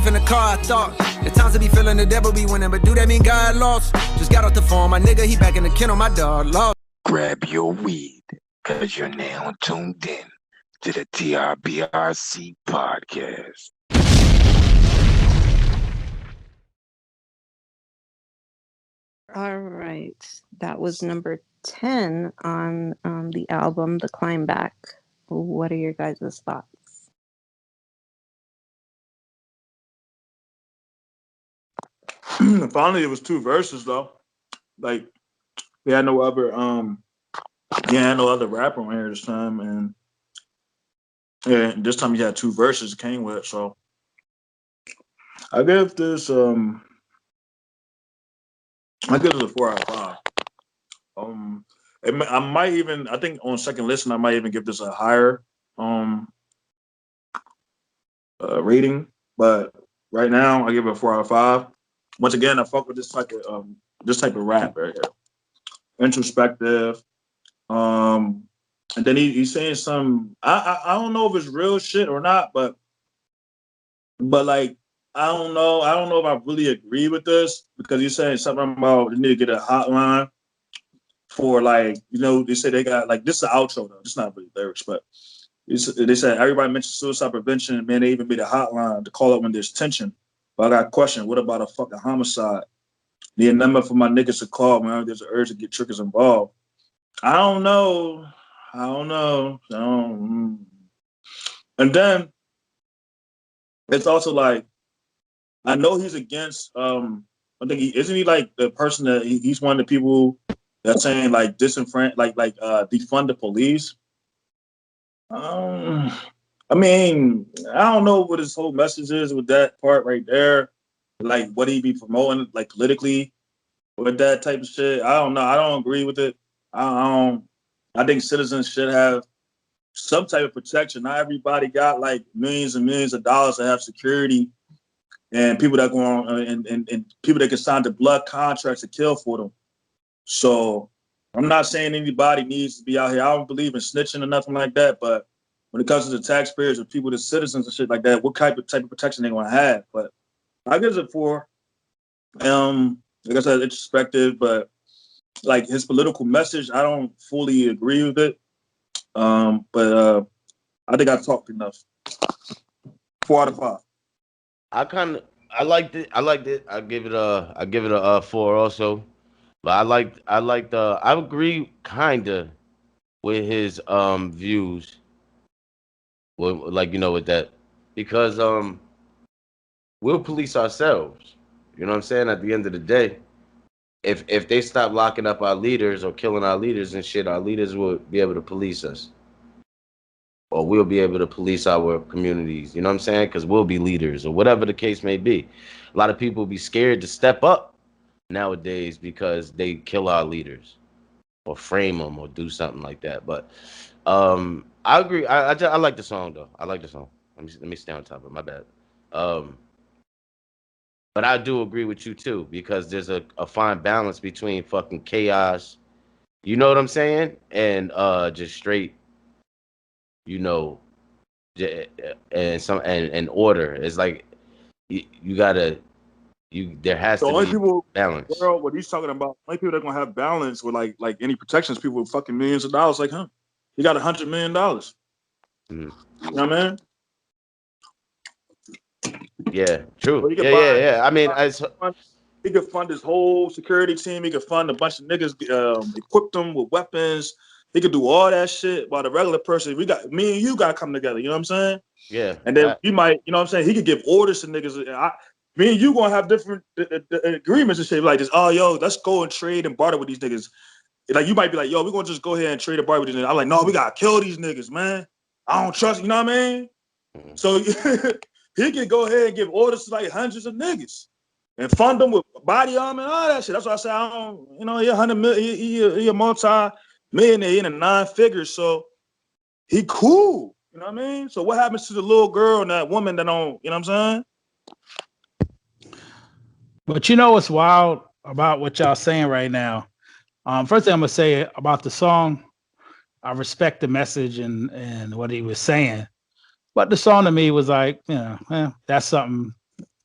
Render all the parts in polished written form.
in the car, I thought. The times to be feeling the devil be winning, but do that mean God lost? Just got off the phone, my nigga, he back in the kennel, my dog lost. Grab your weed, cause you're now tuned in to the TRBRC podcast. All right. That was number 10 on the album, The Climb Back. What are your guys' thoughts? Finally, it was 2 verses though. Like he had no other rapper on here this time, and yeah, this time he had 2 verses it came with. So I give this a 4 out of 5. I think on second listen I might even give this a higher rating, but right now I give it a 4 out of 5. Once again, I fuck with this type of rap right here. Introspective. And then he's saying some I don't know if it's real shit or not, but like I don't know if I really agree with this, because he's saying something about you need to get a hotline for, like, you know, they say they got, like, this is the outro though, it's not really lyrics, but they said everybody mentioned suicide prevention, man, they even made a hotline to call up when there's tension. But I got a question, what about a fucking homicide? Need a number for my niggas to call, man, there's an urge to get triggers involved. I don't know. And then it's also like, I know he's against, I think isn't he like the person that he's one of the people that's saying like defund the police. I mean, I don't know what his whole message is with that part right there. Like what he be promoting like politically with that type of shit. I don't know. I don't agree with it. I think citizens should have some type of protection. Not everybody got like millions and millions of dollars to have security, and people that go on and people that can sign the blood contracts to kill for them. So I'm not saying anybody needs to be out here. I don't believe in snitching or nothing like that. But when it comes to the taxpayers or people, the citizens and shit like that, what type of protection they gonna have? But I give it 4. Like I said, introspective, but like his political message, I don't fully agree with it. But I think I've talked enough. 4 out of 5. I liked it. I give it a 4 also. But I agree kinda with his views. Well, like, you know, with that, because we'll police ourselves. You know what I'm saying? At the end of the day, if they stop locking up our leaders or killing our leaders and shit, our leaders will be able to police us. Or we'll be able to police our communities, you know what I'm saying? Because we'll be leaders or whatever the case may be. A lot of people be scared to step up nowadays because they kill our leaders or frame them or do something like that. But I agree. I like the song though. I like the song. Let me stay on top of it. My bad. But I do agree with you too, because there's a fine balance between fucking chaos, you know what I'm saying, and just straight, you know, and order. It's like you gotta there has The to only be people, balance. world, what he's talking about, only people that are gonna have balance with like any protections, people with fucking millions of dollars like him. He got $100 million. Mm. You know what I mean? Yeah, true. So he could Yeah. I mean, he could fund his whole security team. He could fund a bunch of niggas, equip them with weapons. He could do all that shit. While the regular person, me and you got to come together. You know what I'm saying? yeah. And then you might, you know what I'm saying? He could give orders to niggas. Me and you gonna have different agreements and shit like this. Oh, yo, let's go and trade and barter with these niggas. Like you might be like, yo, we're gonna just go ahead and trade and barter with these niggas. I'm like, no, we gotta kill these niggas, man. I don't trust. You know what I mean? Mm-hmm. So he can go ahead and give orders to like hundreds of niggas and fund them with body armor and all that shit. That's why I say I don't, you know, he $100 million, he a multi-millionaire, he in a 9 figures, so he cool. You know what I mean? So what happens to the little girl and that woman that don't, you know what I'm saying? But you know what's wild about what y'all saying right now? First thing I'm gonna say about the song, I respect the message and what he was saying. But the song to me was like, you know, that's something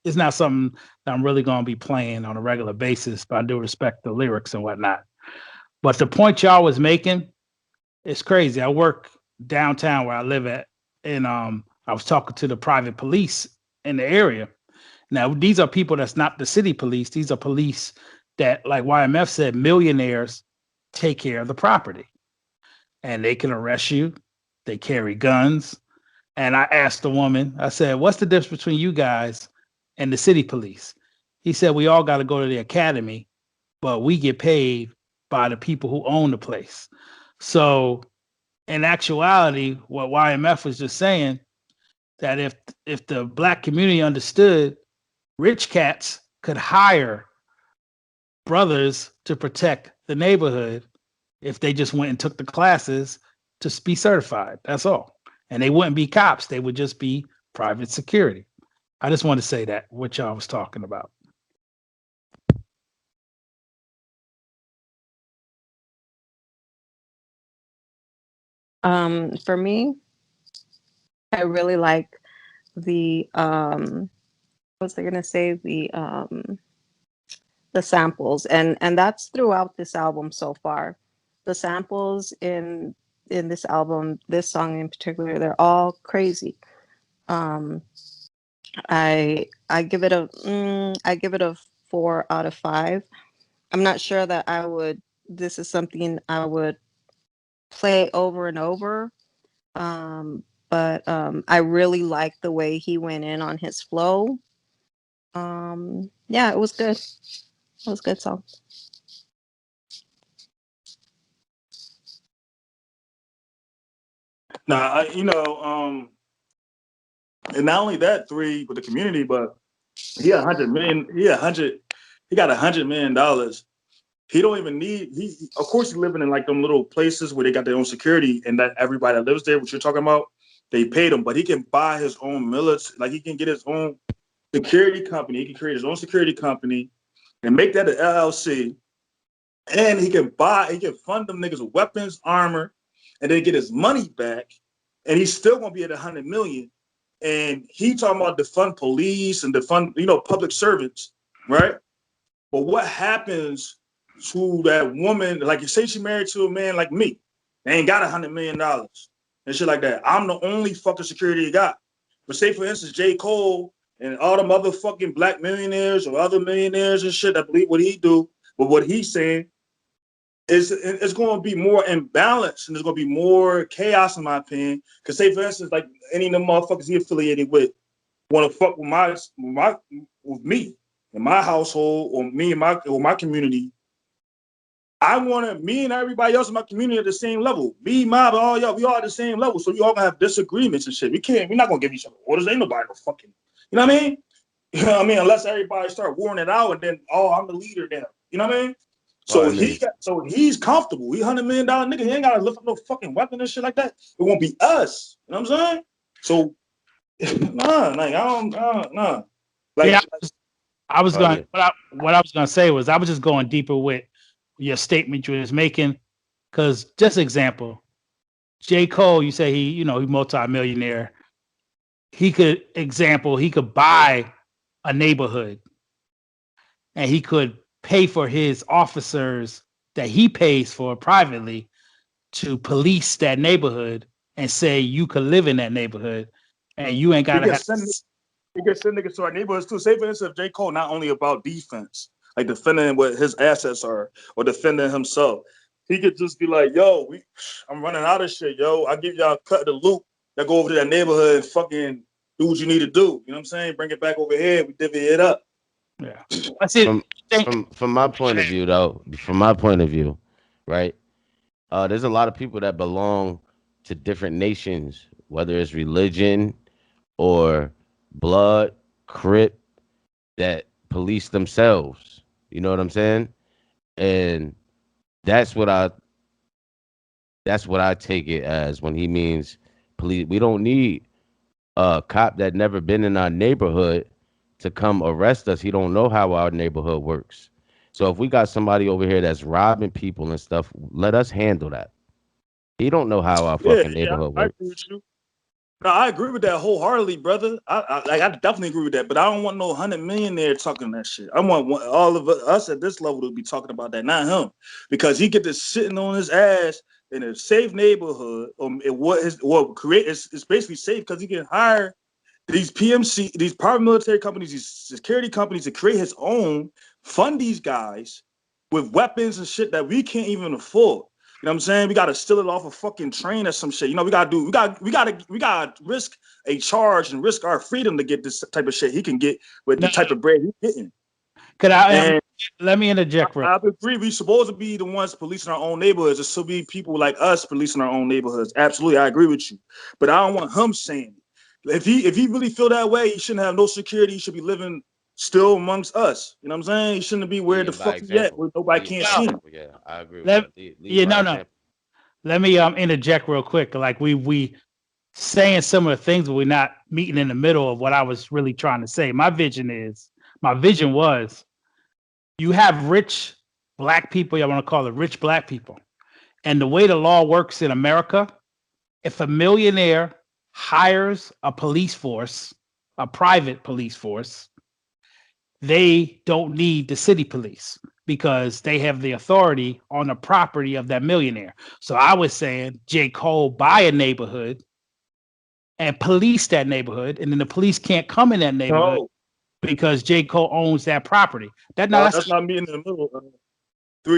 it's not something that I'm really going to be playing on a regular basis, but I do respect the lyrics and whatnot. But the point y'all was making is crazy. I work downtown where I live at, and I was talking to the private police in the area. Now, these are people that's not the city police. These are police that, like YMF said, millionaires take care of the property, and they can arrest you. They carry guns. And I asked the woman, I said, what's the difference between you guys and the city police? He said, we all got to go to the academy, but we get paid by the people who own the place. So in actuality, what YMF was just saying, that if the black community understood, rich cats could hire brothers to protect the neighborhood if they just went and took the classes to be certified. That's all. And they wouldn't be cops. They would just be private security. I just want to say that, what y'all was talking about. For me, I really like the what's I gonna say, the samples, and that's throughout this album so far. The samples in this album, this song in particular, they're all crazy. I give it a 4 out of 5. I'm not sure that I would. This is something I would play over and over. But I really like the way he went in on his flow. Yeah, it was good. It was a good song. Nah, and not only that, 3 with the community, but he got $100 million. He got $100 million. He don't even need. Of course, he's living in like them little places where they got their own security, and that everybody that lives there, what you're talking about, they paid him. But he can buy his own military. Like, he can get his own security company. He can create his own security company and make that an LLC. And he can fund them niggas with weapons, armor, and then get his money back. And he's still gonna be at $100 million. And he talking about defund police and defund, public servants, right? But what happens to that woman? Like, you say she married to a man like me, they ain't got $100 million and shit like that. I'm the only fucking security he got. But say, for instance, J. Cole and all them other fucking black millionaires or other millionaires and shit that believe what he do, but what he's saying is it's going to be more imbalanced, and there's going to be more chaos, in my opinion. Because say, for instance, like any of the motherfuckers he affiliated with want to fuck with me in my household, or me and my community. Me and everybody else in my community at the same level. Me, mob, all y'all, we all at the same level. So we all gonna have disagreements and shit. We're not gonna give each other orders. Ain't nobody no fucking, you know what I mean? You know what I mean? Unless everybody start warring it out, and then, I'm the leader now. You know what I mean? So he's comfortable. He $100 million nigga. He ain't gotta lift up no fucking weapon and shit like that. It won't be us. You know what I'm saying? So nah. Like, Yeah, I was going. What I was going to say was, I was just going deeper with your statement you was making, because just example, J. Cole, you say he multi-millionaire. He could buy a neighborhood, and he could pay for his officers that he pays for privately to police that neighborhood, and say you could live in that neighborhood, and you ain't got to have. He can send niggas to our neighborhoods too. Say, for instance, J. Cole not only about defense, like defending what his assets are or defending himself. He could just be like, yo, I'm running out of shit, yo. I give y'all a cut of the loop that go over to that neighborhood and fucking do what you need to do. You know what I'm saying? Bring it back over here. We divvy it up. Yeah. That's it. From my point of view, though, right? There's a lot of people that belong to different nations, whether it's religion or blood, crip, that police themselves. You know what I'm saying? And that's what I take it as when he means police. We don't need a cop that never been in our neighborhood to come arrest us. He don't know how our neighborhood works. So if we got somebody over here that's robbing people and stuff, let us handle that. He don't know how our fucking neighborhood works. I agree with you. No, I agree with that wholeheartedly, brother. I definitely agree with that, but I don't want no 100 millionaire talking that shit. I want all of us at this level to be talking about that, not him, because he get this sitting on his ass in a safe neighborhood. It's basically safe because he can hire these PMC, these private military companies, these security companies to create his own, fund these guys with weapons and shit that we can't even afford. You know what I'm saying? We gotta steal it off a fucking train or some shit. You know, we gotta risk a charge and risk our freedom to get this type of shit he can get with the type of bread he's getting. Could I let me interject real quick. I agree. We supposed to be the ones policing our own neighborhoods. It should be people like us policing our own neighborhoods. Absolutely, I agree with you. But I don't want him saying it. If he really feel that way, he shouldn't have no security. He should be living still amongst us. You know what I'm saying? He shouldn't be where the fuck he at, where nobody can't see him. Yeah, I agree with no. Let me interject real quick. Like we saying some of the things, but we're not meeting in the middle of what I was really trying to say. My vision was you have rich black people, I want to call it rich black people. And the way the law works in America, if a millionaire hires a police force, a private police force, they don't need the city police because they have the authority on the property of that millionaire. So I was saying J. Cole buy a neighborhood and police that neighborhood, and then the police can't come in that neighborhood because J. Cole owns that property. That's not me in the middle.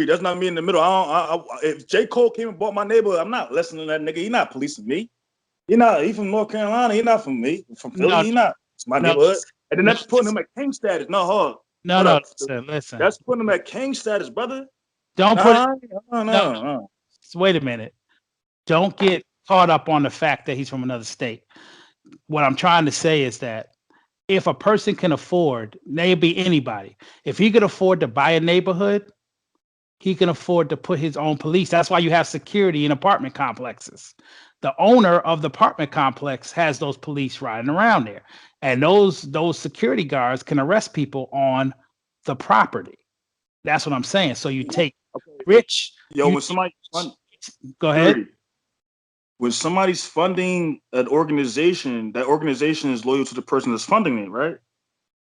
That's not me in the middle. If J. Cole came and bought my neighborhood, I'm not listening to that nigga. He not policing me. He from North Carolina. He not from me. From Philly, he not. It's my neighborhood. And then that's putting him at king status. Listen. That's putting him at king status, brother. No. Wait a minute. Don't get caught up on the fact that he's from another state. What I'm trying to say is that if a person can afford, maybe anybody, if he could afford to buy a neighborhood, he can afford to put his own police. That's why you have security in apartment complexes. The owner of the apartment complex has those police riding around there. And those security guards can arrest people on the property. That's what I'm saying. So you take rich. When somebody go ahead. When somebody's funding an organization, that organization is loyal to the person that's funding it, right?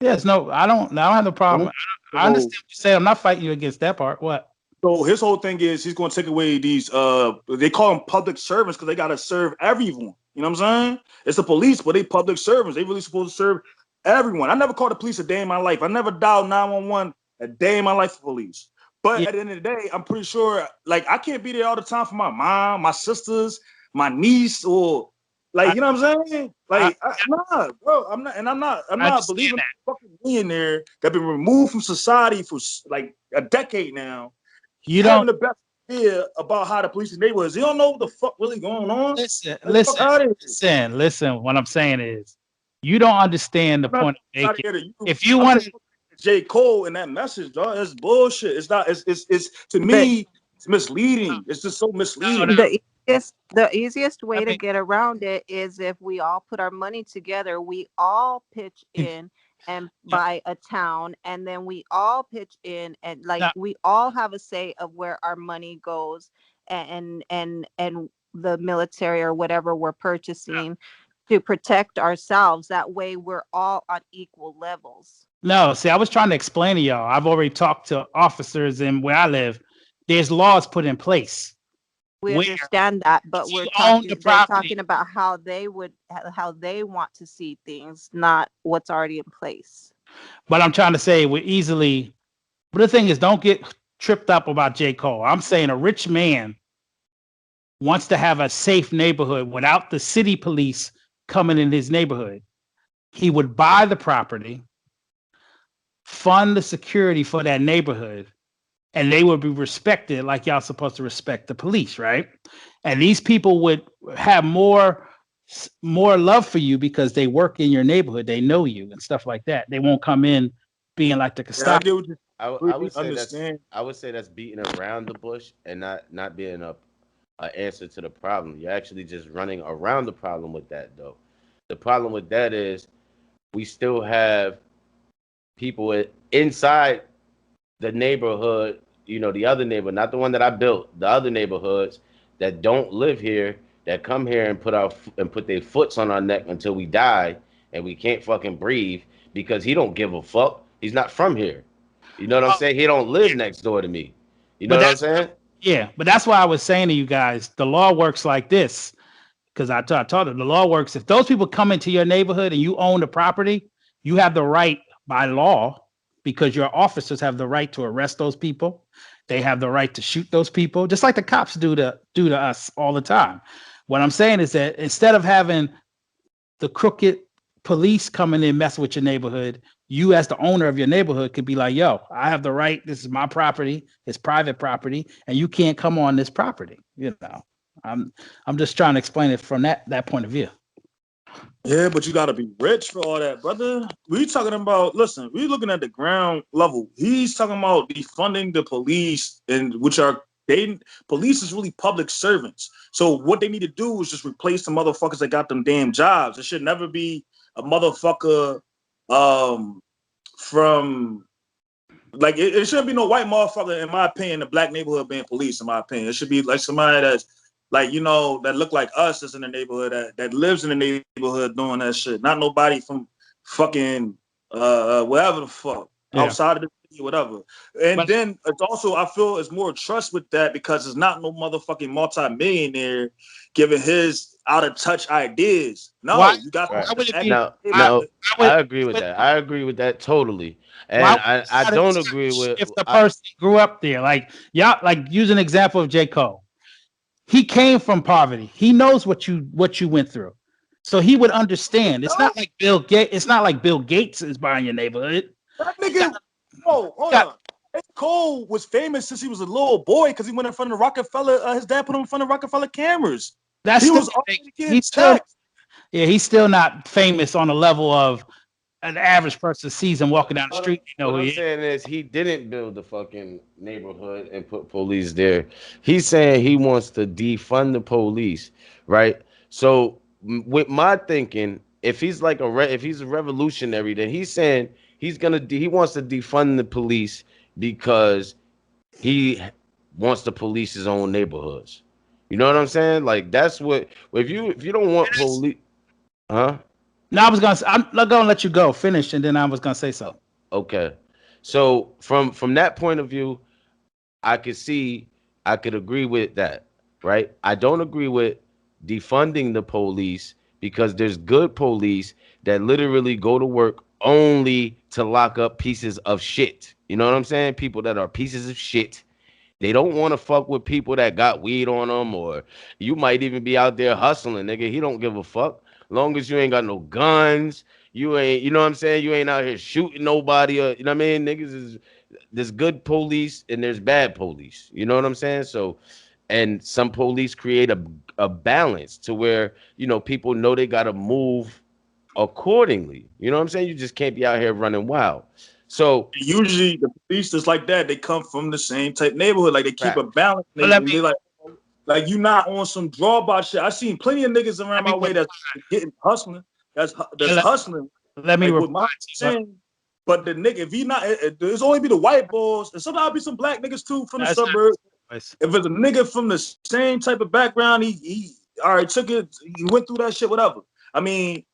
Yes, no, I don't have the problem. I understand what you're saying. I'm not fighting you against that part. What? So his whole thing is he's going to take away these, they call them public servants because they got to serve everyone. You know what I'm saying? It's the police, but they public servants. They really supposed to serve everyone. I never called the police a day in my life. I never dialed 911 a day in my life for police. But at the end of the day, I'm pretty sure, like, I can't be there all the time for my mom, my sisters, my niece, or like, you know what I'm saying? Like, nah, bro, I'm not believing that fucking millionaire that been removed from society for like a decade now. You having the best idea about how to police the neighborhoods. You don't know what the fuck really going on. Listen. What I'm saying is, you don't understand the point of making. If you want J. Cole in that message, dog, it's bullshit. It's not. It's to me, it's misleading. It's just so misleading. The easiest way to get around it is if we all put our money together, we all pitch in and buy a town, and then we all pitch in and we all have a say of where our money goes and the military or whatever we're purchasing to protect ourselves. That way we're all on equal levels. No, see, I was trying to explain to y'all. I've already talked to officers in where I live. There's laws put in place. We understand that, but they're talking about how they want to see things, not what's already in place. But I'm trying to say but the thing is, don't get tripped up about J. Cole. I'm saying a rich man wants to have a safe neighborhood without the city police coming in his neighborhood. He would buy the property, fund the security for that neighborhood, and they would be respected like y'all supposed to respect the police, right? And these people would have more love for you because they work in your neighborhood, they know you and stuff like that. They won't come in being like the Gestapo. I would say that's beating around the bush and not being an answer to the problem. You're actually just running around the problem with that, though. The problem with that is we still have people inside the neighborhood, the other neighborhood, not the one that I built, the other neighborhoods that don't live here, that come here and put their foots on our neck until we die and we can't fucking breathe because he don't give a fuck. He's not from here. You know what I'm saying? He don't live next door to me. You know But what I'm that's saying? yeah, but that's why I was saying to you guys, the law works like this. Because I told them the law works. If those people come into your neighborhood and you own the property, you have the right by law, because your officers have the right to arrest those people. They have the right to shoot those people, just like the cops do to us all the time. What I'm saying is that instead of having the crooked police coming in messing with your neighborhood, you as the owner of your neighborhood could be like, yo, I have the right. This is my property. It's private property, and you can't come on this property. You know, I'm just trying to explain it from that point of view. Yeah, but you gotta be rich for all that, brother. We talking about, listen, we looking at the ground level. He's talking about defunding the police, and police is really public servants. So what they need to do is just replace the motherfuckers that got them damn jobs. It should never be a motherfucker from like it shouldn't be no white motherfucker, in my opinion, the black neighborhood being police, in my opinion. It should be like somebody that's like, you know, that look like us that's in the neighborhood, that lives in the neighborhood doing that shit. Not nobody from fucking wherever the fuck, outside of the city, whatever. And then it's also, I feel it's more trust with that because it's not no motherfucking multi-millionaire giving his out of touch ideas. No, you got I agree with that. I agree with that totally. And I don't agree with if the person grew up there. Like, yeah, like use an example of J. Cole. He came from poverty. He knows what you went through. So he would understand. It's not like Bill Gates. It's not like Bill Gates is buying your neighborhood. That nigga, hold on. J. Cole was famous since he was a little boy because he went in front of Rockefeller. His dad put him in front of Rockefeller cameras. He's still not famous on the level of an average person sees him walking down the street. You know what I'm saying is he didn't build the fucking neighborhood and put police there. He's saying he wants to defund the police, right? So with my thinking, if he's like if he's a revolutionary, then he's saying he wants to defund the police because he wants to police his own neighborhoods. You know what I'm saying? Like that's what if you don't want police, huh? No, I'm not gonna let you go finish, and then I was gonna say something. Okay, so from that point of view, I could agree with that, right? I don't agree with defunding the police because there's good police that literally go to work only to lock up pieces of shit. You know what I'm saying? People that are pieces of shit. They don't want to fuck with people that got weed on them, or you might even be out there hustling, nigga. He don't give a fuck. Long as you ain't got no guns, you ain't, you know what I'm saying? You ain't out here shooting nobody, or, you know what I mean? Niggas there's good police and there's bad police. You know what I'm saying? So, and some police create a balance to where, you know, people know they got to move accordingly. You know what I'm saying? You just can't be out here running wild. So usually the police that's like that, they come from the same type neighborhood. Like they keep a balance. They like you not on some drawbar shit. I seen plenty of niggas around my way that's getting hustling. That's hustling. Let me reply to but the nigga, if he not, there's only be the white boys, and sometimes be some black niggas too from the suburbs. If it's a nigga from the same type of background, he all right, took it, he went through that shit, whatever. I mean,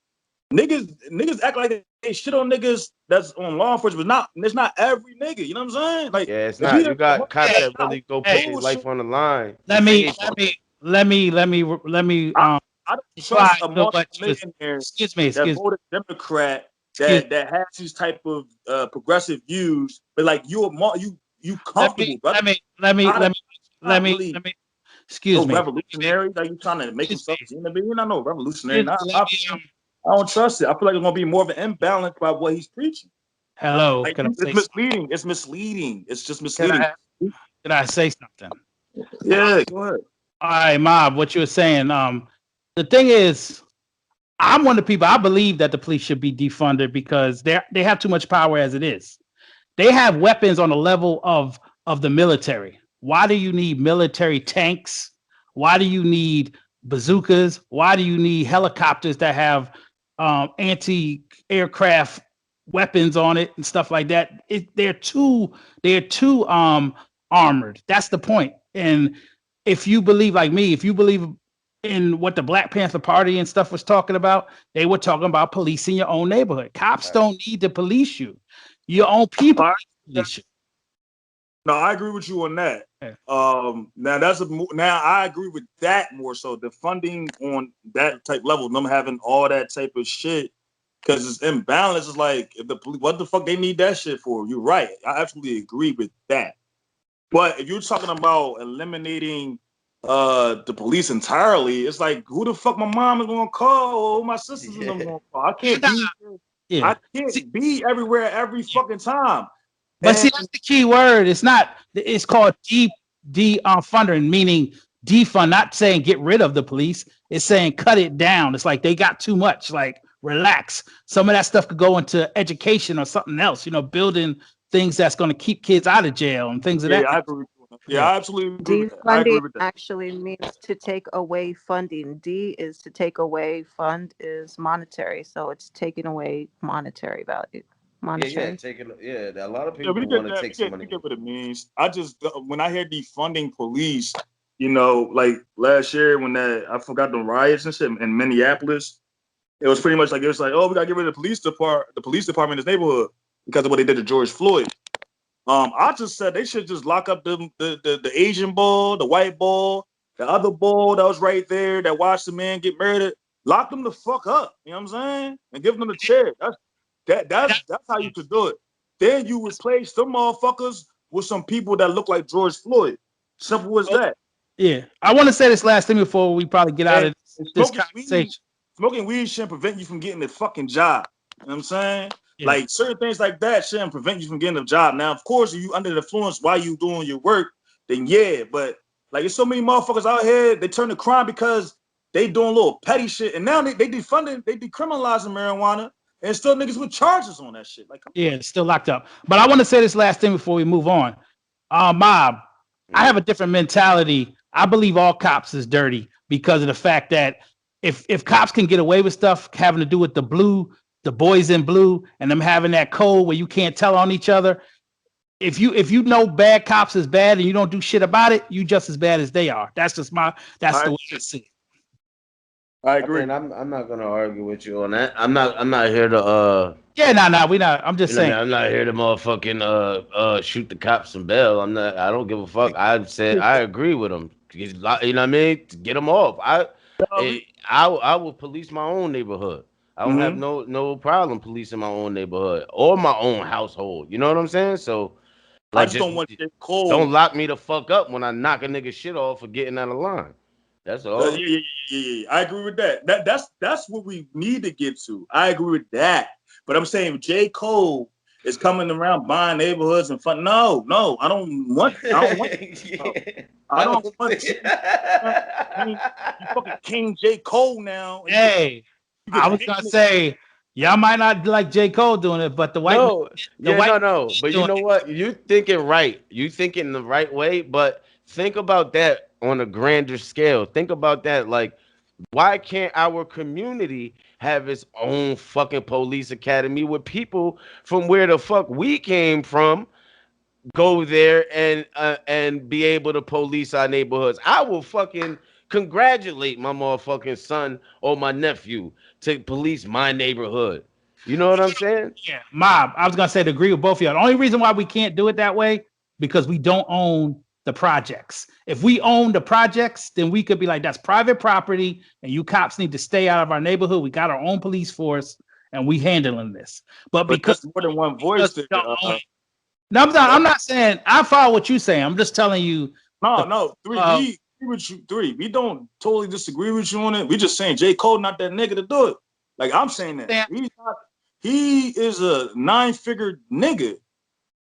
niggas act like they shit on niggas that's on law enforcement, but it's not every nigga. You know what I'm saying? Like, yeah, it's not. You got cops that really go put their life on the line. Let me. I don't trust a multi-millionaire that voted Democrat that has these type of progressive views, but like you comfortable, brother. Let me. Excuse me. Revolutionary? Like you trying to make himself seem to be? You're not no revolutionary. I don't trust it. I feel like it's gonna be more of an imbalance by what he's preaching. Hello, like, it's misleading. It's misleading. It's just misleading. Can I say something? Yeah, go ahead. All right, Mob, what you were saying. The thing is, I'm one of the people, I believe that the police should be defunded because they have too much power as it is. They have weapons on the level of the military. Why do you need military tanks? Why do you need bazookas? Why do you need helicopters that have anti-aircraft weapons on it and stuff like that? They're too armored. That's the point. And if you believe like me, if you believe in what the Black Panther Party and stuff was talking about, they were talking about policing your own neighborhood. Cops don't need to police you. Your own people police you. No, I agree with you on that. Yeah. Now I agree with that more so. The funding on that type level, them having all that type of shit, because it's imbalance. Is like if the police, what the fuck they need that shit for? You're right. I absolutely agree with that. But if you're talking about eliminating the police entirely, it's like who the fuck my mom is gonna call or my sisters and them gonna call? I can't be I can't be everywhere every fucking time. But see, that's the key word. It's not. It's called funding, meaning defund. Not saying get rid of the police. It's saying cut it down. It's like they got too much. Like relax. Some of that stuff could go into education or something else. You know, building things that's going to keep kids out of jail and things of that. I agree. I absolutely agree with that. I agree with that. Actually means to take away funding. D is to take away. Fund is monetary, so it's taking away monetary value. Monetary. A lot of people want to take some money. We get what it means. I just when I hear defunding police, you know, like last year when I forgot the riots and shit in Minneapolis, it was pretty much like it was like, oh, we gotta get rid of the police department in this neighborhood because of what they did to George Floyd. I just said they should just lock up the Asian bull, the white bull, the other bull that was right there that watched the man get murdered. Lock them the fuck up. You know what I'm saying? And give them the chair. That's how you could do it. Then you replace some motherfuckers with some people that look like George Floyd. Simple as that. Yeah. I want to say this last thing before we probably get out of this conversation. Smoking weed shouldn't prevent you from getting the fucking job. You know what I'm saying? Yeah. Like certain things like that shouldn't prevent you from getting a job. Now, of course, if you under the influence while you doing your work, then yeah. But like there's so many motherfuckers out here, they turn to crime because they doing little petty shit. And now they decriminalizing marijuana. And still niggas with charges on that shit. Like, it's still locked up. But I want to say this last thing before we move on. Mob, I have a different mentality. I believe all cops is dirty because of the fact that if cops can get away with stuff having to do with the boys in blue, and them having that code where you can't tell on each other, if you know bad cops is bad and you don't do shit about it, you just as bad as they are. That's the way I see it. I agree. I'm not gonna argue with you on that. I'm not here to we not. I'm just saying. I'm not here to motherfucking shoot the cops some bail. I don't give a fuck. I said I agree with them. You know what I mean? Get them off. I will police my own neighborhood. I don't have no problem policing my own neighborhood or my own household. You know what I'm saying? So like, I just don't want to get cold. Don't lock me the fuck up when I knock a nigga shit off for getting out of line. That's all. Yeah. I agree with that. That's what we need to get to. I agree with that. But I'm saying J. Cole is coming around buying neighborhoods and fun. No, I don't want. I don't want. You fucking King J. Cole now. Hey, I was gonna say y'all might not like J. Cole doing it, but the white. No. But you know what? You thinking right. You thinking the right way. But think about that on a grander scale. Think about that. Like, why can't our community have its own fucking police academy with people from where the fuck we came from go there and be able to police our neighborhoods? I will fucking congratulate my motherfucking son or my nephew to police my neighborhood. You know what I'm saying? Yeah, Mob. I was gonna say to agree with both of y'all. The only reason why we can't do it that way because we don't own the projects. If we own the projects, then we could be like, that's private property, and you cops need to stay out of our neighborhood. We got our own police force, and we handling this. But because more than one voice, I'm not saying I follow what you're saying. I'm just telling you. No, three. We don't totally disagree with you on it. We just saying J. Cole not that nigga to do it. Like I'm saying that he is a 9-figure nigga.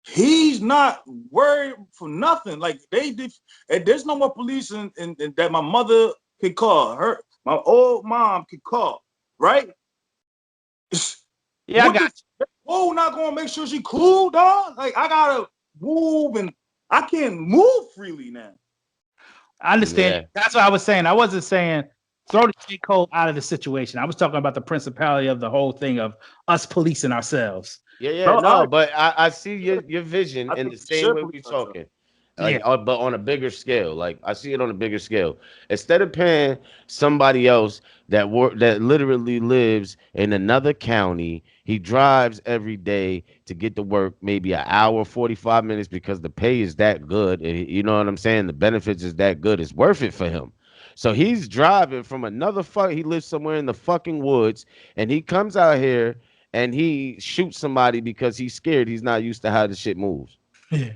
He's not worried for nothing. Like there's no more police in that my mother could call. My old mom could call, right? Yeah, I got you. Oh, not gonna make sure she cool, dog. Like I gotta move and I can't move freely now. I understand. Yeah. That's what I was saying. I wasn't saying throw the J. Cole out of the situation. I was talking about the principality of the whole thing of us policing ourselves. Yeah, but I see your vision in the same way we're talking. like, Yeah. but on a bigger scale. Like I see it on a bigger scale. Instead of paying somebody else that literally lives in another county, he drives every day to get to work, maybe an hour, 45 minutes, because the pay is that good. And you know what I'm saying? The benefits is that good. It's worth it for him. So he's driving from another he lives somewhere in the fucking woods, and he comes out here and he shoots somebody because he's scared. He's not used to how the shit moves. Yeah.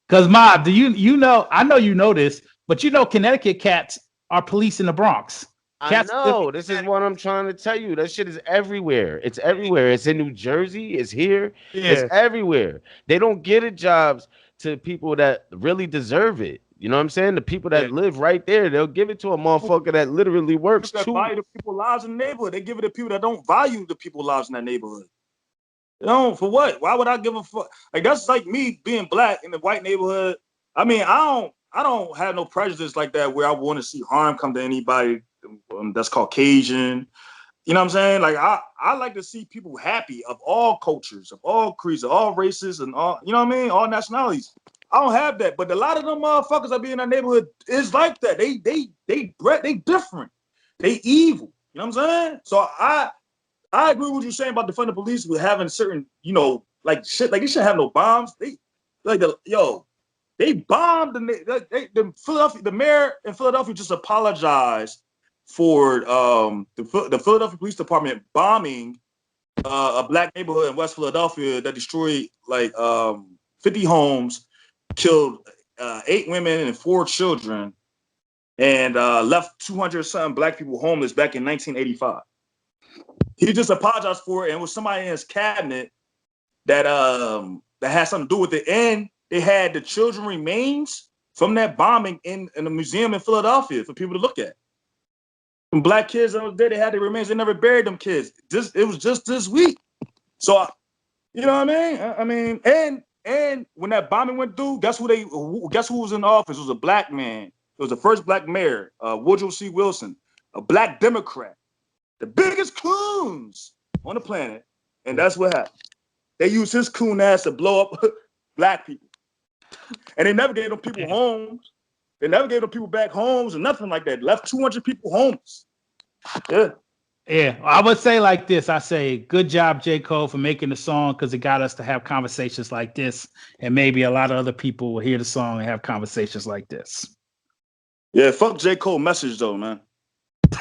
Because Mob, do you know? I know you know this, but you know Connecticut cats are police in the Bronx. I Cats live in know. This is what I'm trying to tell you. That shit is everywhere. It's everywhere. It's in New Jersey. It's here. It's Yeah. everywhere. They don't get it jobs to people that really deserve it. You know what I'm saying? The people that live right there, they'll give it to a motherfucker that literally works People that value the people's lives in the neighborhood. They give it to people that don't value the people's lives in that neighborhood. You know, for what? Why would I give a fuck? Like that's like me being black in the white neighborhood. I mean, I don't have no prejudice like that where I want to see harm come to anybody that's Caucasian. You know what I'm saying? Like I like to see people happy of all cultures, of all creeds, of all races, and all, you know what I mean? All nationalities. I don't have that, but a lot of them motherfuckers that be in that neighborhood is like that. They different. They evil. You know what I'm saying? So I agree with what you're saying about defunding the police with having certain, you know, like shit, like they shouldn't have no bombs. They bombed the Philadelphia, the mayor in Philadelphia just apologized for the Philadelphia Police Department bombing a black neighborhood in West Philadelphia that destroyed like 50 homes, killed 8 women and 4 children, and left 200 something black people homeless back in 1985. He just apologized for it, and it was somebody in his cabinet that that had something to do with it. And they had the children remains from that bombing in a museum in Philadelphia for people to look at. Some black kids that was there, they had their remains. They never buried them kids. It was just this week. So you know what I mean? I mean, and when that bombing went through, guess who was in office? It was a black man. It was the first black mayor, Woodrow C. Wilson, a black Democrat. The biggest coons on the planet. And that's what happened. They used his coon ass to blow up black people. And they never gave them people homes. They never gave them people back homes or nothing like that. Left 200 people homeless. Yeah. Yeah, I would say like this. I say, good job, J. Cole, for making the song because it got us to have conversations like this. And maybe a lot of other people will hear the song and have conversations like this. Yeah, fuck J. Cole message though, man.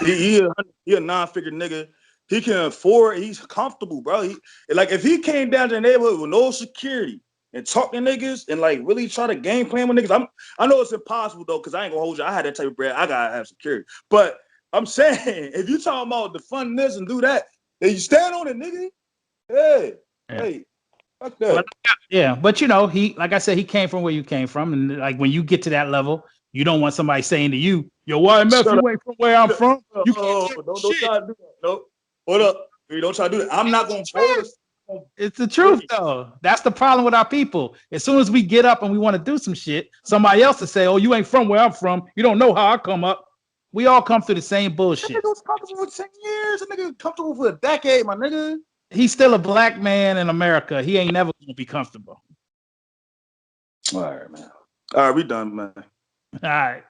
He a non-figure nigga. He can afford. He's comfortable, bro. Like if he came down to the neighborhood with no security and talking niggas and like really try to game plan with niggas. I know it's impossible though, because I ain't gonna hold you. I had that type of bread. I gotta have security. But I'm saying if you talking about the fun this and do that, then you stand on it, nigga. Hey, fuck that. But you know, he like I said, he came from where you came from, and like when you get to that level, you don't want somebody saying to you, "Yo, YMF, you ain't from where I'm from." You can't don't try to do that. No, hold up. You don't try to do that. I'm not gonna vote. It's the truth, though. That's the problem with our people. As soon as we get up and we want to do some shit, somebody else will say, "Oh, you ain't from where I'm from. You don't know how I come up." We all come through the same bullshit. That nigga was comfortable for 10 years. That nigga comfortable for a decade, my nigga. He's still a black man in America. He ain't never gonna be comfortable. All right, man. All right, we done, man. All right.